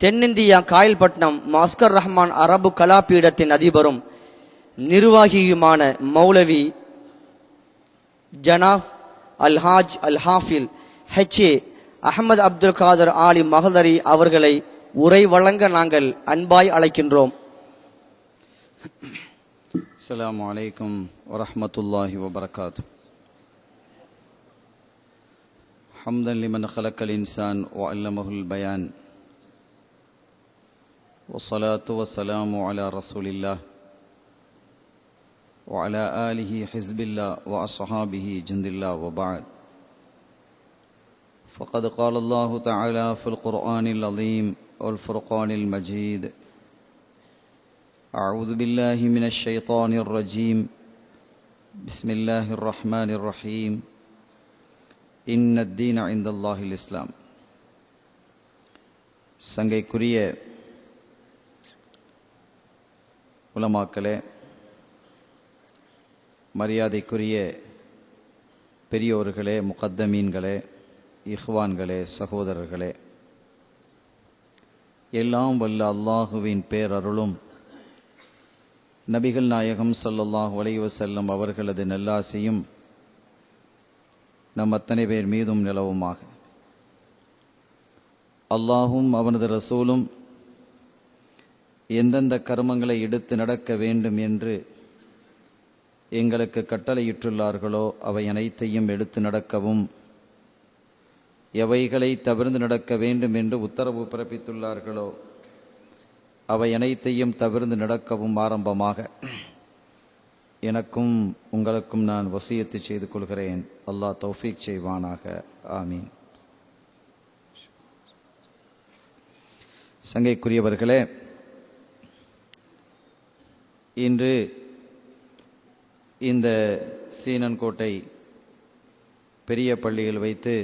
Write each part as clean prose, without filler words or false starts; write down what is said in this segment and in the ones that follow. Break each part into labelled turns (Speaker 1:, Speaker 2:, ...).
Speaker 1: தென்னிந்தியா காயல்பட்டினம் மாஸ்கர் ரஹ்மான் அரபு கலாபீடத்தின் அதிபரும் நிர்வாகியுமான மௌலவி ஜனாப் அல்ஹாஜ் அல் ஹாஃபில் ஹெச்ஏ அஹமது அப்துல் காதர் ஆலி மஹதரி அவர்களை உரை வழங்க நாங்கள் அன்பாய் அழைக்கின்றோம்.
Speaker 2: அஸ்ஸலாமு அலைக்கும் வரஹ்மத்துல்லாஹி வபரகாத்துஹு. ஹம்தன் லிமன் ஹலக்கல் இன்சான் வஅல்லமஹுல் பயான் வஸ்ஸலாத்து வஸ்ஸலாமு அலா ரசூலில்லாஹ் وعلى آله حزب الله وأصحابه جند الله وبعد فقد قال الله تعالى في القرآن العظيم والفرقان المجيد أعوذ بالله من الشيطان الرجيم بسم الله الرحمن الرحيم إن الدين عند الله الإسلام. சங்கைக்குரிய உலமாக்களே, மரியாதைக்குரிய பெரியோர்களே, முகத்தமீன்களே, இஹ்வான்களே, சகோதரர்களே, எல்லாம் வல்ல அல்லாஹுவின் பேரருளும் நபிகள் நாயகம் ஸல்லல்லாஹு அலைஹி வஸல்லம் அவர்களது நல்லாசியும் நம் அத்தனை பேர் மீதும் நிலவுமாக. அல்லாஹும் அவனது ரசூலும் எந்தெந்த கர்மங்களை எடுத்து நடக்க வேண்டும் என்று எங்களுக்கு கட்டளையிட்டுள்ளார்களோ அவை அனைத்தையும் எடுத்து நடக்கவும், எவைகளை தவிர்த்து நடக்க வேண்டும் என்று உத்தரவு பிறப்பித்துள்ளார்களோ அவை அனைத்தையும் தவிர்த்து நடக்கவும் ஆரம்பமாக எனக்கும் உங்களுக்கும் நான் வசியத்து செய்து கொள்கிறேன். அல்லாஹ் தௌஃபீக் செய்வானாக. ஆமீன். சங்கைக்குரியவர்களே, இன்று இந்த சீனன்கோட்டை பெரிய பள்ளியில் வைத்து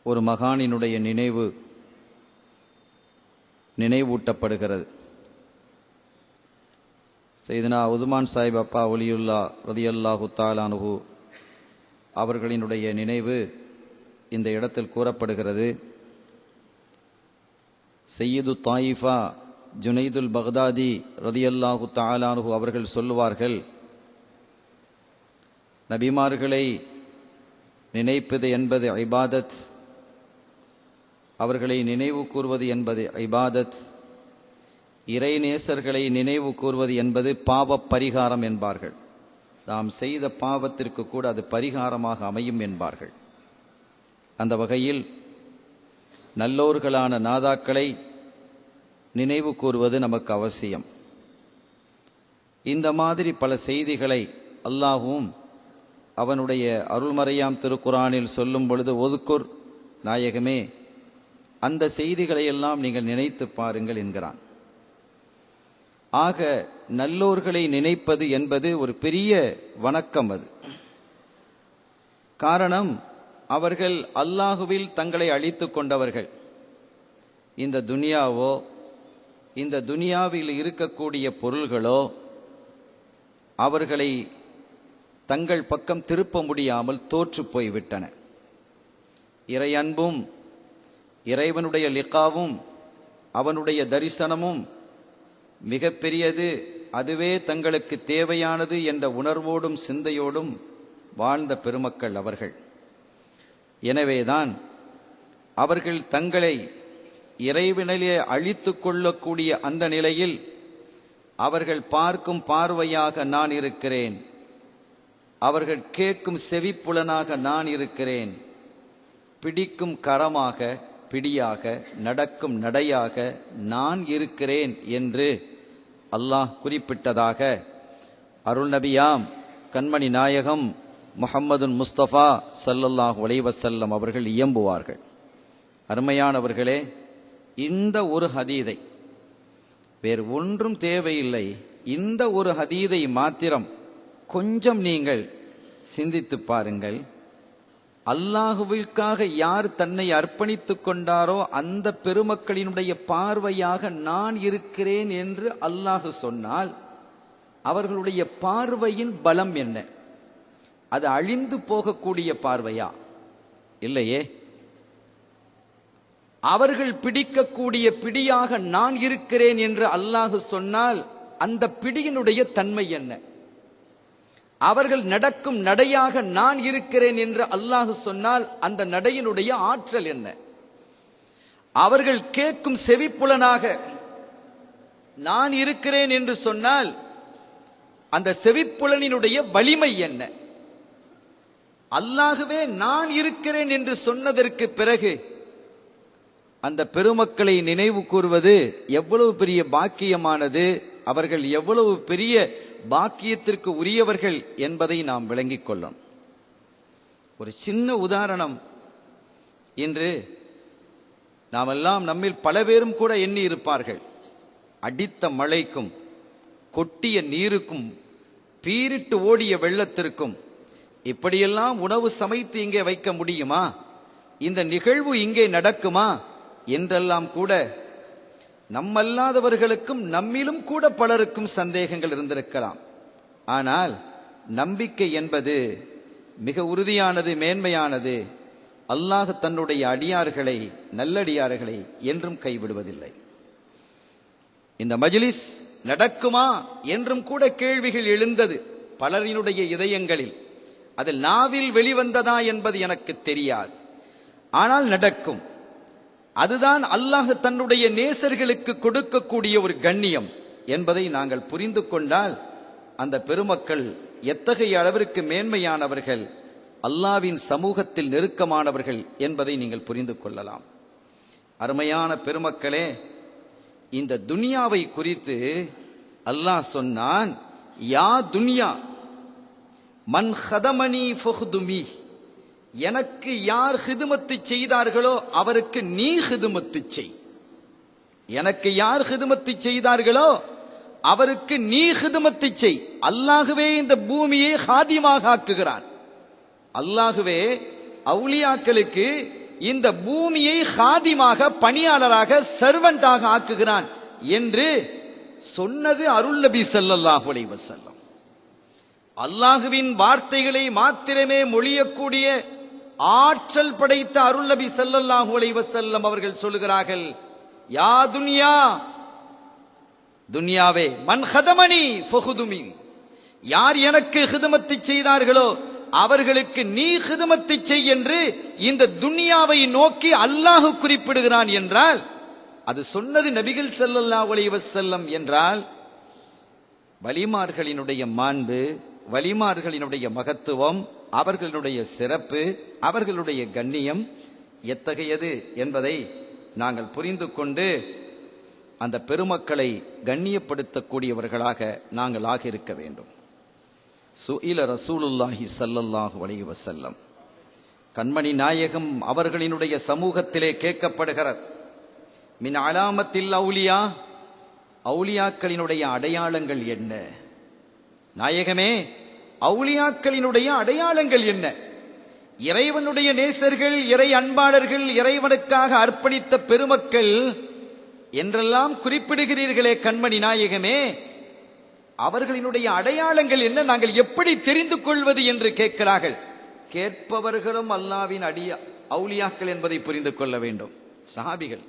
Speaker 2: ஒரு மகானினுடைய நினைவூட்டப்படுகிறது. சையதுனா உதுமான் சாஹிப் அப்பா ஒலியுல்லா ரதியல்லாஹு தஆலா அன்ஹு அவர்களினுடைய நினைவு இந்த இடத்தில் கூறப்படுகிறது. சையது தாயிஃபா ஜுனைதுல் பக்தாதி ரதியல்லாஹு தஆலா அன்ஹு அவர்கள் சொல்லுவார்கள், நபிமார்களை நினைப்பது என்பது இபாதத், அவர்களை நினைவு கூர்வது என்பது இபாதத், இறைநேசர்களை நினைவு கூர்வது என்பது பாவ பரிகாரம் என்பார்கள். நாம் செய்த பாவத்திற்கு கூட அது பரிகாரமாக அமையும் என்பார்கள். அந்த வகையில் நல்லோர்களான நாதாக்களை நினைவு கூர்வது நமக்கு அவசியம். இந்த மாதிரி பல செய்திகளை அல்லாஹ்வும் அவனுடைய அருள்மறையாம் திருக்குரானில் சொல்லும் பொழுது, ஒதுக்குர் நாயகமே, அந்த செய்திகளை எல்லாம் நீங்கள் நினைத்து பாருங்கள் என்கிறான். ஆக நல்லோர்களை நினைப்பது என்பது ஒரு பெரிய வணக்கம். அது காரணம், அவர்கள் அல்லாஹுவில் தங்களை அழித்து கொண்டவர்கள். இந்த துனியாவோ இந்த துனியாவில் இருக்கக்கூடிய பொருள்களோ அவர்களை தங்கள் பக்கம் திருப்ப முடியாமல் தோற்று போய்விட்டன. இறை அன்பும் இறைவனுடைய லிகாவும் அவனுடைய தரிசனமும் மிக பெரியது, அதுவே தங்களுக்கு தேவையானது என்ற உணர்வோடும் சிந்தையோடும் வாழ்ந்த பெருமக்கள் அவர்கள். எனவேதான் அவர்கள் தங்களை இறைவனிலே அழித்து கொள்ளக்கூடிய அந்த நிலையில் அவர்கள் பார்க்கும் பார்வையாக நான் இருக்கிறேன், அவர்கள் கேட்கும் செவிப்புலனாக நான் இருக்கிறேன், பிடிக்கும் கரமாக பிடியாக நடக்கும் நடையாக நான் இருக்கிறேன் என்று அல்லாஹ் குறிப்பிட்டதாக அருள் நபியாம் கண்மணி நாயகம் முஹம்மதுன் முஸ்தபா ஸல்லல்லாஹு அலைஹி வஸல்லம் அவர்கள் இயம்புவார்கள். அருமையானவர்களே, இந்த ஒரு ஹதீதை, வேறு ஒன்றும் தேவையில்லை, இந்த ஒரு ஹதீதை மாத்திரம் கொஞ்சம் நீங்கள் சிந்தித்து பாருங்கள். அல்லாஹுவிற்காக யார் தன்னை அர்ப்பணித்துக் கொண்டாரோ அந்த பெருமக்களினுடைய பார்வையாக நான் இருக்கிறேன் என்று அல்லாஹ் சொன்னால் அவர்களுடைய பார்வையின் பலம் என்ன? அது அழிந்து போகக்கூடிய பார்வையா? இல்லையே. அவர்கள் பிடிக்கக்கூடிய பிடியாக நான் இருக்கிறேன் என்று அல்லாஹ் சொன்னால் அந்த பிடியினுடைய தன்மை என்ன? அவர்கள் நடக்கும் நடையாக நான் இருக்கிறேன் என்று அல்லாஹ் சொன்னால் அந்த நடையினுடைய ஆற்றல் என்ன? அவர்கள் கேட்கும் செவிப்புலனாக நான் இருக்கிறேன் என்று சொன்னால் அந்த செவிப்புலனினுடைய வலிமை என்ன? அல்லாஹ்வே நான் இருக்கிறேன் என்று சொன்னதற்கு பிறகு அந்த பெருமக்களை நினைவு கூறுவது எவ்வளவு பெரிய பாக்கியமானது, அவர்கள் எவ்வளவு பெரிய பாக்கியத்திற்கு உரியவர்கள் என்பதை நாம் விளங்கிக் கொள்ளணும். ஒரு சின்ன உதாரணம், இன்று நாமெல்லாம் நம்மில் பல பேரும் கூட எண்ணி இருப்பார்கள், அடித்த மழைக்கும் கொட்டிய நீருக்கும் பீரிட்டு ஓடிய வெள்ளத்திற்கும் இப்படியெல்லாம் உணவு சமைத்து இங்கே வைக்க முடியுமா, இந்த நிகழ்வு இங்கே நடக்குமா என்றெல்லாம் கூட நம்மல்லாதவர்களுக்கும் நம்மிலும் கூட பலருக்கும் சந்தேகங்கள் இருந்திருக்கலாம். ஆனால் நம்பிக்கை என்பது மிக உறுதியானது, மேன்மையானது. அல்லாஹ் தன்னுடைய அடியார்களை, நல்லடியார்களை என்றும் கைவிடுவதில்லை. இந்த மஜ்லிஸ் நடக்குமா என்றும் கூட கேள்விகள் எழுந்தது பலரினுடைய இதயங்களில். அது நாவில் வெளிவந்ததா என்பது எனக்கு தெரியாது, ஆனால் நடக்கும். அதுதான் அல்லாஹ் தன்னுடைய நேசர்களுக்கு கொடுக்கக்கூடிய ஒரு கண்ணியம் என்பதை நாங்கள் புரிந்து கொண்டால் அந்த பெருமக்கள் எத்தகைய அளவிற்கு மேன்மையானவர்கள், அல்லாஹ்வின் சமூகத்தில் நெருக்கமானவர்கள் என்பதை நீங்கள் புரிந்து கொள்ளலாம். அருமையான பெருமக்களே, இந்த துனியாவை குறித்து அல்லாஹ் சொன்னான், யா துனியா மன் ஹதமனி ஃபஹ்துமி, எனக்கு யார் ஹிதுமத்து செய்தார்களோ அவருக்கு நீ ஹிதுமத்து செய். எனக்கு யார் ஹிதுமத்து செய்தார்களோ அவருக்கு நீ ஹிதுமத்து செய். அல்லாஹ்வே இந்த பூமியை ஹாதிமாக ஆக்குகிறான். அல்லாஹ்வே அவுலியாக்களுக்கு இந்த பூமியை ஹாதிமாக, பணியாளராக, சர்வெண்டாக ஆக்குகிறான் என்று சொன்னது அருள் நபி ஸல்லல்லாஹு அலைஹி வஸல்லம். அல்லாஹ்வின் வார்த்தைகளை மாத்திரமே மொழியக்கூடிய ஆற்றல் படைத்த அருள் நபி ஸல்லல்லாஹு அலைஹி வஸல்லம் அவர்கள் சொல்லுகிறார்கள், யா துன்யா, துன்யாவே, மன் ஹதமனி ஃபஹுதுமி, யார் எனக்கு ஹிதுமத்து செய்தார்களோ அவர்களுக்கு நீ ஹிதுமத்து செய் என்று இந்த துன்யாவை நோக்கி அல்லாஹ் குறிப்பிடுகிறான் என்றால் அது சொன்னது நபிகள் ஸல்லல்லாஹு அலைஹி வஸல்லம் என்றால் வலிமார்களினுடைய மாண்பு, வலிமார்களினுடைய மகத்துவம், அவர்களுடைய சிறப்பு, அவர்களுடைய கண்ணியம் எத்தகையது என்பதை நாங்கள் புரிந்து கொண்டு அந்த பெருமக்களை கண்ணியப்படுத்தக்கூடியவர்களாக நாங்கள் ஆகியிருக்க வேண்டும். சுஇல ரசூலுல்லாஹி ஸல்லல்லாஹு அலைஹி வஸல்லம், கண்மணி நாயகம் அவர்களினுடைய சமூகத்திலே கேட்கப்படுகிறது, மின் அலாமத்தில் அவுலியா, அவுலியாக்களினுடைய அடையாளங்கள் என்ன? நாயகமே, அவுலியாக்களினுடைய அடையாளங்கள் என்ன? இறைவனுடைய நேசர்கள், இறை அன்பாளர்கள், இறைவனுக்காக அர்ப்பணித்த பெருமக்கள் என்றெல்லாம் குறிப்பிடுகிறீர்களே கண்மணி நாயகமே, அவர்களினுடைய அடையாளங்கள் என்ன? நாங்கள் எப்படி தெரிந்து கொள்வது என்று கேட்கிறார்கள். கேட்பவர்களும் அல்லாஹ்வின் அவுலியாக்கள் என்பதை புரிந்து கொள்ள வேண்டும். சஹாபிகள்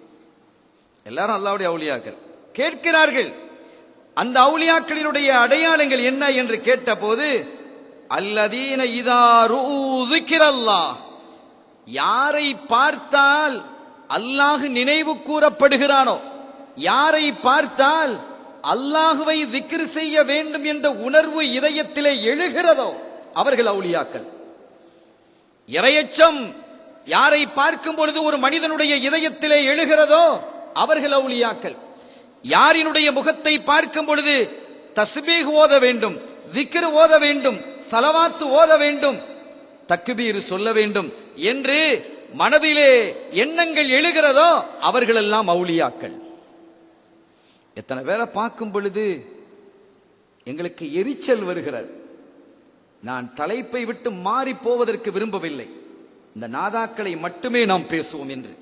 Speaker 2: எல்லாரும் அல்லாஹ்வுடைய அவுலியாக்கள். கேட்கிறார்கள், அந்த அவுலியாக்களினுடைய அடையாளங்கள் என்ன என்று கேட்டபோது, அல்லதீன இதா ருஇக்கிரல்லாஹ், யாரை பார்த்தால் அல்லாஹ் நினைவு கூறப்படுகிறானோ, யாரை பார்த்தால் அல்லாஹுவை திக்ர் செய்ய வேண்டும் என்ற உணர்வு இதயத்திலே எழுகிறதோ அவர்கள் அவுலியாக்கள். இறையச்சம் யாரை பார்க்கும் பொழுது ஒரு மனிதனுடைய இதயத்திலே எழுகிறதோ அவர்கள் அவுலியாக்கள். யாரினுடைய முகத்தை பார்க்கும் பொழுது தஸ்பீஹ் ஓத வேண்டும், திக்ர் ஓத வேண்டும், ஸலவாத் ஓத வேண்டும், தக்பீர் சொல்ல வேண்டும் என்று மனதிலே எண்ணங்கள் எழுகிறதோ அவர்கள் எல்லாம் அவுலியாக்கள். எத்தனை பேரை பார்க்கும் பொழுது எங்களுக்கு எரிச்சல் வருகிறது. நான் தலைப்பை விட்டு மாறி போவதற்கு விரும்பவில்லை, இந்த நாதாக்களை மட்டுமே நாம் பேசுவோம் என்று.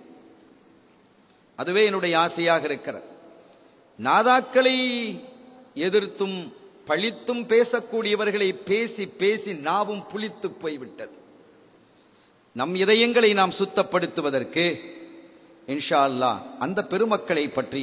Speaker 2: அதுவே என்னுடைய ஆசையாக இருக்கிறது. நாதாக்களை எதிர்த்தும் பழித்தும் பேசக்கூடியவர்களை பேசி பேசி நாவும் புளித்து போய்விட்டது. நம் இதயங்களை நாம் சுத்தப்படுத்துவதற்கு, இன்ஷா அல்லாஹ் அந்த பெருமக்களை பற்றி